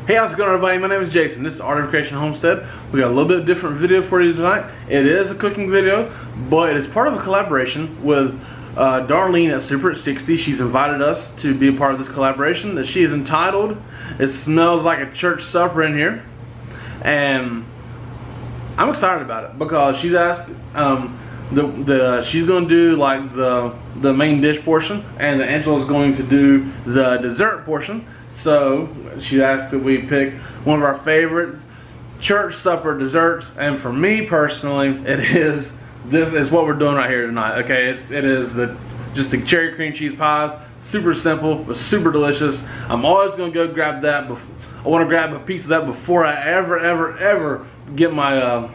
Hey, how's it going, everybody? My name is Jason. This is Art of Creation Homestead. We got a little bit different video for you tonight. It is a cooking video, but it is part of a collaboration with Darlene at Super at 60. She's invited us to be a part of this collaboration that she is entitled "It Smells Like a Church Supper in Here," and I'm excited about it because she's asked. She's going to do like the main dish portion, and Angela's going to do the dessert portion. So she asked that we pick one of our favorite church supper desserts, and for me personally, this is what we're doing right here tonight. Okay, it is just the cherry cream cheese pies. Super simple, but super delicious. I'm always going to go grab that. I want to grab a piece of that before I ever get my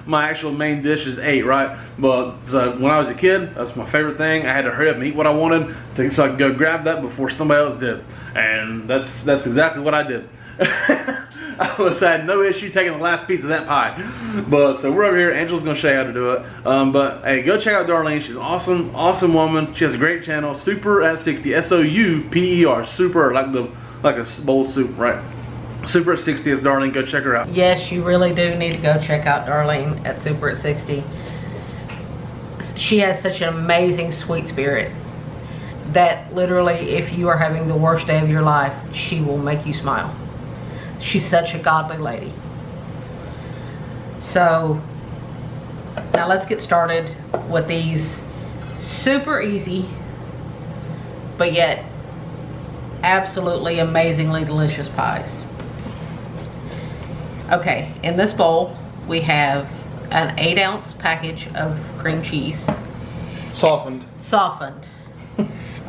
my actual main dishes ate, right? But so when I was a kid, that's my favorite thing. I had to hurry up and eat what I wanted so I could go grab that before somebody else did, and that's exactly what I did. I had no issue taking the last piece of that pie. But so we're over here. Angela's gonna show you how to do it. But hey, go check out Darlene. She's an awesome woman. She has a great channel. Super at 60. SOUPER. Super, like a bowl of soup, right? Super at 60 is Darlene. Go check her out. Yes, you really do need to go check out Darlene at Super at 60. She has such an amazing sweet spirit that literally, if you are having the worst day of your life, she will make you smile. She's such a godly lady. So now let's get started with these super easy but yet absolutely amazingly delicious pies. Okay, in this bowl we have an 8-ounce package of cream cheese. Softened.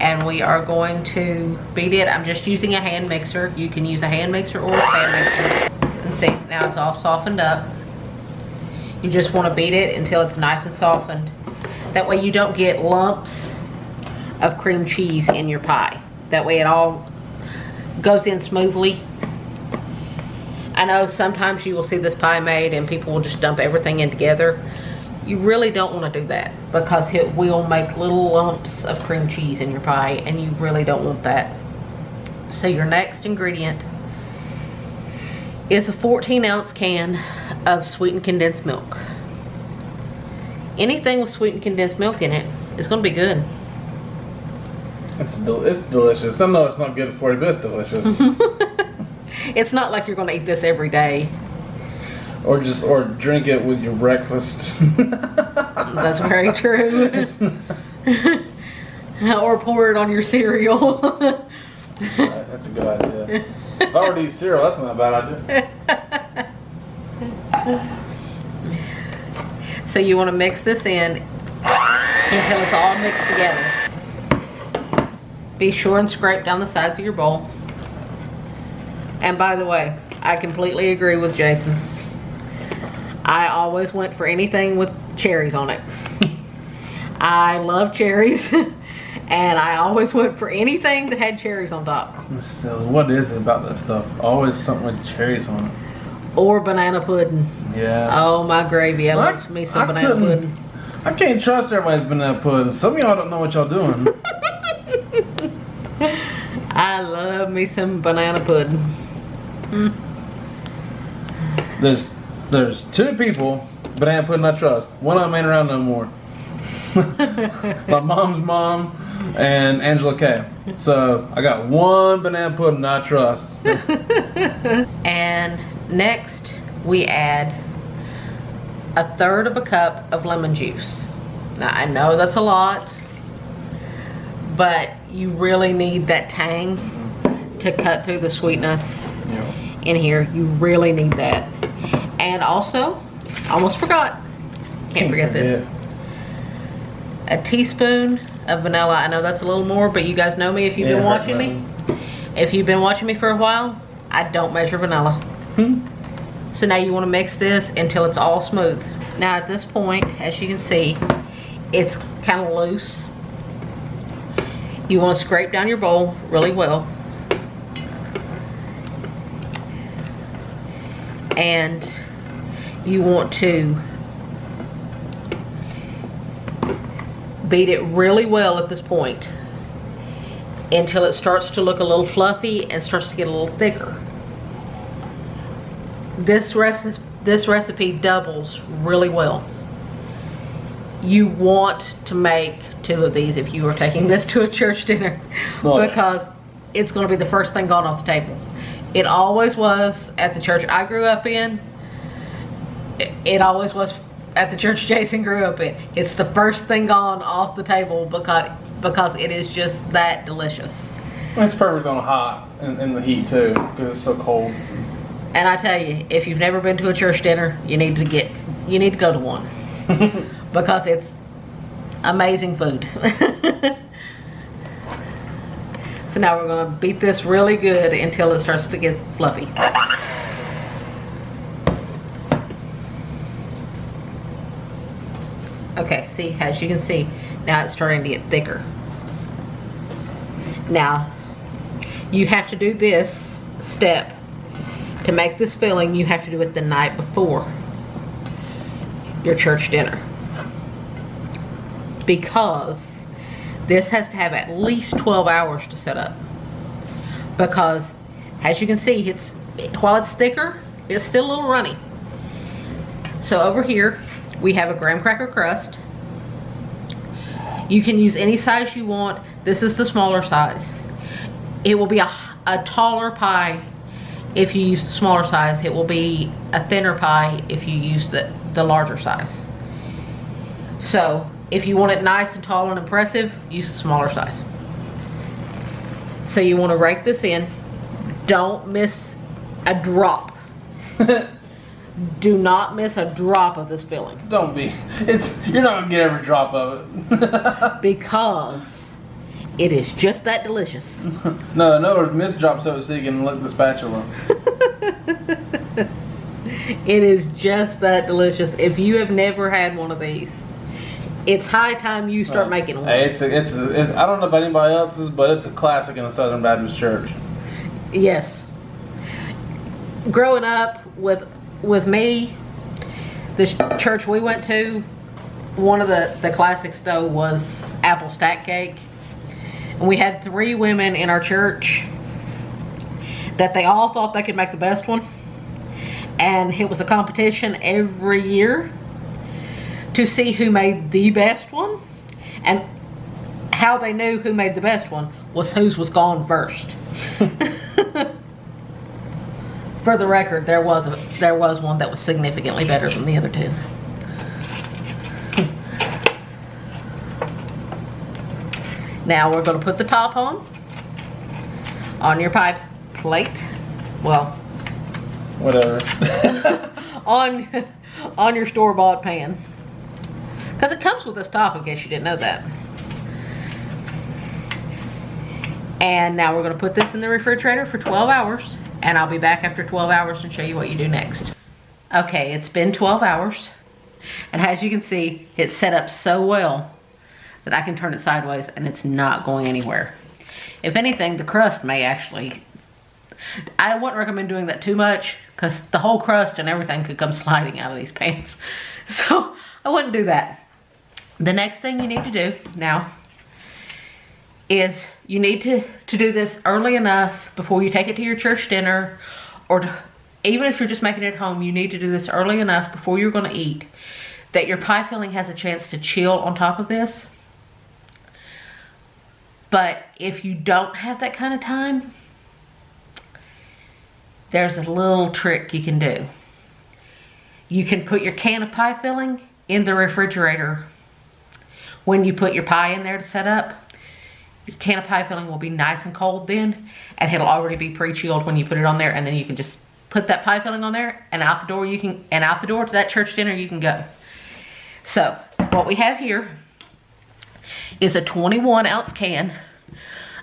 And we are going to beat it. I'm just using a hand mixer. You can use a hand mixer or a stand mixer. And see, now it's all softened up. You just want to beat it until it's nice and softened. That way you don't get lumps of cream cheese in your pie. That way it all goes in smoothly. I know sometimes you will see this pie made and people will just dump everything in together. You really don't want to do that because it will make little lumps of cream cheese in your pie, and you really don't want that. So your next ingredient is a 14-ounce can of sweetened condensed milk. Anything with sweetened condensed milk in it is going to be good. It's delicious. I know it's not good for you, but it's delicious. It's not like you're going to eat this every day. Or drink it with your breakfast. That's very true. Or pour it on your cereal. Right, that's a good idea. If I were to eat cereal, that's not a bad idea. So you want to mix this in until it's all mixed together. Be sure and scrape down the sides of your bowl. And by the way, I completely agree with Jason. I always went for anything with cherries on it. I love cherries. And I always went for anything that had cherries on top. So what is it about that stuff? Always something with cherries on it. Or banana pudding. Yeah. Oh my gravy, I love me some banana pudding. I can't trust everybody's banana pudding. Some of y'all don't know what y'all doing. I love me some banana pudding. There's 2 people banana pudding I trust. One of them ain't around no more. My mom's mom and Angela K. So I got one banana pudding I trust. And next we add 1/3 of a cup of lemon juice. Now I know that's a lot, but you really need that tang to cut through the sweetness in here. You really need that. And also, almost forgot, can't forget this, a teaspoon of vanilla. I know that's a little more, but you guys know me if you've been watching me. If you've been watching me for a while, I don't measure vanilla. So now you want to mix this until it's all smooth. Now at this point, as you can see, it's kind of loose. You want to scrape down your bowl really well. And you want to beat it really well at this point until it starts to look a little fluffy and starts to get a little thicker. this recipe doubles really well. You want to make 2 of these if you are taking this to a church dinner, because it's going to be the first thing gone off the table. It always was at the church I grew up in. It always was at the church Jason grew up in. It's the first thing gone off the table because it is just that delicious. It's perfect on hot in the heat too, because it's so cold. And I tell you, if you've never been to a church dinner, you need to go to one. Because it's amazing food. So now we're going to beat this really good until it starts to get fluffy. Okay, see, as you can see, now it's starting to get thicker. Now, you have to do this step. To make this filling, you have to do it the night before your church dinner, because this has to have at least 12 hours to set up, because as you can see, while it's thicker, it's still a little runny. So over here we have a graham cracker crust. You can use any size you want. This is the smaller size. It will be a taller pie if you use the smaller size. It will be a thinner pie if you use the larger size. So if you want it nice and tall and impressive, use the smaller size. So you want to rake this in. Don't miss a drop. Do not miss a drop of this filling. Don't be. You're not gonna get every drop of it. Because it is just that delicious. No, miss drops of it so you can lick the spatula. It is just that delicious. If you have never had one of these, it's high time you start making one. Hey, I don't know about anybody else's, but it's a classic in a Southern Baptist church. Yes. Growing up with me, this church we went to, one of the classics though was apple stack cake. And we had 3 women in our church that they all thought they could make the best one. And it was a competition every year to see who made the best one. And how they knew who made the best one was whose was gone first. For the record, there was one that was significantly better than the other 2. Now we're going to put the top on your pie plate. Well, whatever. on your store-bought pan, because it comes with this top, in case you didn't know that. And now we're going to put this in the refrigerator for 12 hours, and I'll be back after 12 hours and show you what you do next. Okay, it's been 12 hours, and as you can see, it's set up so well that I can turn it sideways and it's not going anywhere. If anything, the crust may actually, I wouldn't recommend doing that too much, because the whole crust and everything could come sliding out of these pans. So I wouldn't do that. The next thing you need to do now is you need to do this early enough before you take it to your church dinner, or even if you're just making it at home, you need to do this early enough before you're going to eat, that your pie filling has a chance to chill on top of this. But if you don't have that kind of time, there's a little trick you can do. You can put your can of pie filling in the refrigerator. When you put your pie in there to set up, your can of pie filling will be nice and cold then, and it'll already be pre-chilled when you put it on there, and then you can just put that pie filling on there, and out the door to that church dinner you can go. So what we have here is a 21-ounce can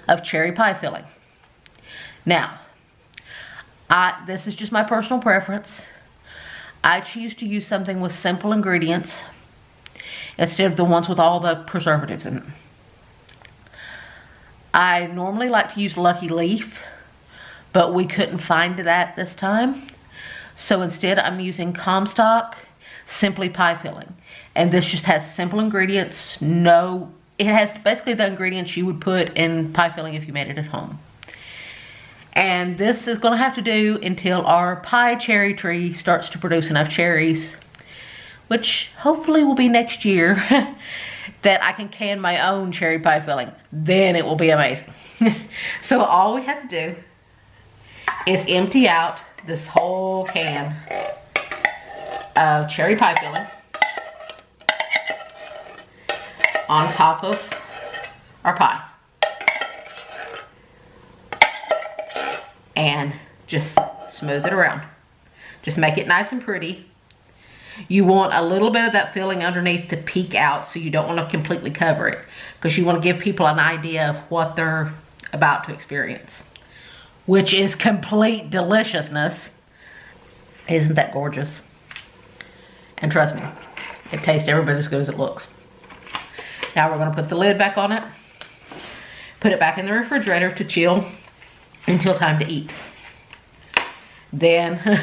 of cherry pie filling. Now, this is just my personal preference. I choose to use something with simple ingredients instead of the ones with all the preservatives in them. I normally like to use Lucky Leaf, but we couldn't find that this time. So instead I'm using Comstock Simply Pie Filling. And this just has simple ingredients. It has basically the ingredients you would put in pie filling if you made it at home. And this is gonna have to do until our pie cherry tree starts to produce enough cherries, which hopefully will be next year, that I can can my own cherry pie filling. Then it will be amazing. So all we have to do is empty out this whole can of cherry pie filling on top of our pie. And just smooth it around. Just make it nice and pretty. You want a little bit of that filling underneath to peek out, so you don't want to completely cover it, because you want to give people an idea of what they're about to experience, which is complete deliciousness. Isn't that gorgeous? And trust me, it tastes every bit as good as it looks. Now we're going to put the lid back on it, put it back in the refrigerator to chill until time to eat. Then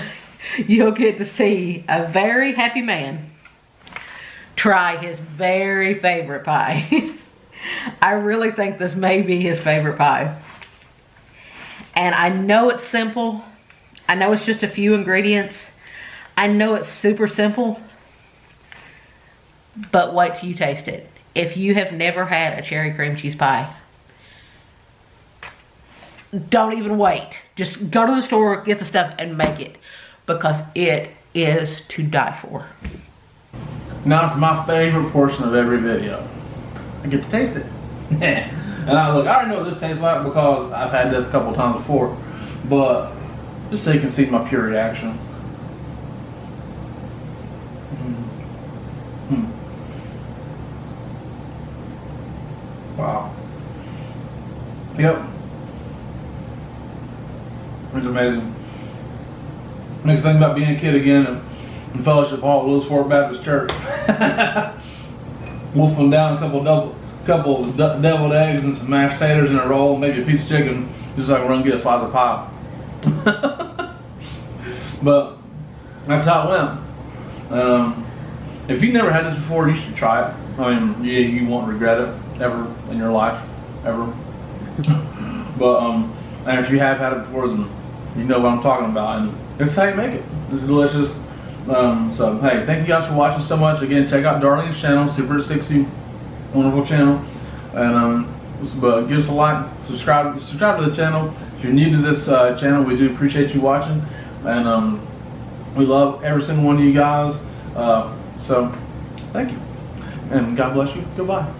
you'll get to see a very happy man try his very favorite pie. I really think this may be his favorite pie. And I know it's simple. I know it's just a few ingredients. I know it's super simple. But wait till you taste it. If you have never had a cherry cream cheese pie, don't even wait. Just go to the store, get the stuff, and make it, because it is to die for. Now for my favorite portion of every video. I get to taste it. And I already know what this tastes like because I've had this a couple times before, but just so you can see my pure reaction. Wow. Yep. It's amazing. Next thing about being a kid again in Fellowship Hall at Willis Fork Baptist Church. Wolfing down a couple deviled eggs and some mashed taters in a roll, maybe a piece of chicken, just so I can run and get a slice of pie. But that's how it went. If you've never had this before, you should try it. I mean, you won't regret it ever in your life, ever. But and if you have had it before, then you know what I'm talking about, and this is how you make it. It's delicious. So hey, thank you guys for watching so much. Again, check out Darlene's channel, Super 60, wonderful channel, and but give us a like, subscribe to the channel. If you're new to this channel, we do appreciate you watching, and we love every single one of you guys. So thank you, and God bless you. Goodbye.